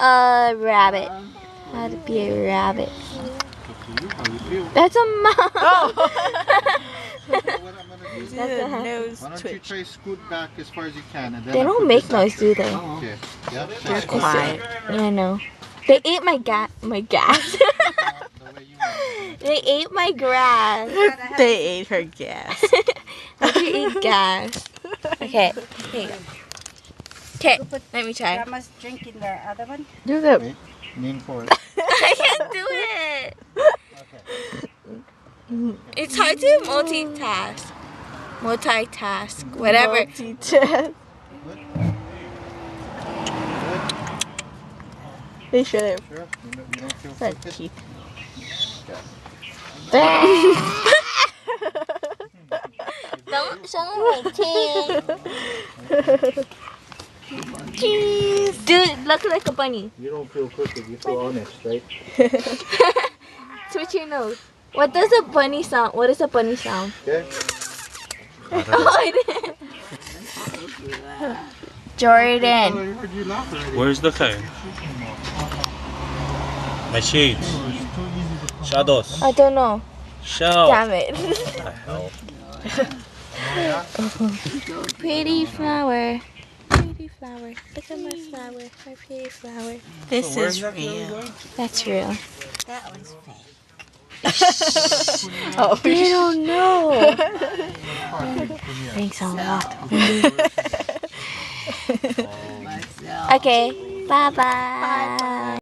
a rabbit. How to be a rabbit. That's a mouse. Oh. That's a nose Why don't you twitch. try scoot back as far as you can, and then They I'll don't put make this noise, after. do they? Okay. Yeah. They're quiet. Yeah, I know. They ate my gas. My gas. The way you want it. They ate my grass. They ate her gas. How do you eat gas? Okay. Here you go. Okay. Let me try. Grandma's drinking the other one. Do the. Wait, lean forward. I can't do it. Okay. It's hard to multitask. Multitask. Whatever. Multi-task. They should have. Sure. You don't feel That focused? teeth. Don't show my teeth. Dude, look like a bunny. You don't feel crooked. You feel honest, right? Switch your nose. What does a bunny sound? What is a bunny sound? Okay. Oh, I didn't. Jordan. I heard you laugh already. Where's the phone? My shades. Shadows. I don't know. Shell. Damn it. The hell? Pretty flower. Pretty flower. Look at my flower. My pretty flower. This is real. That's real. That one's fake. Oh, They don't know. Thanks a lot. Okay. Bye-bye.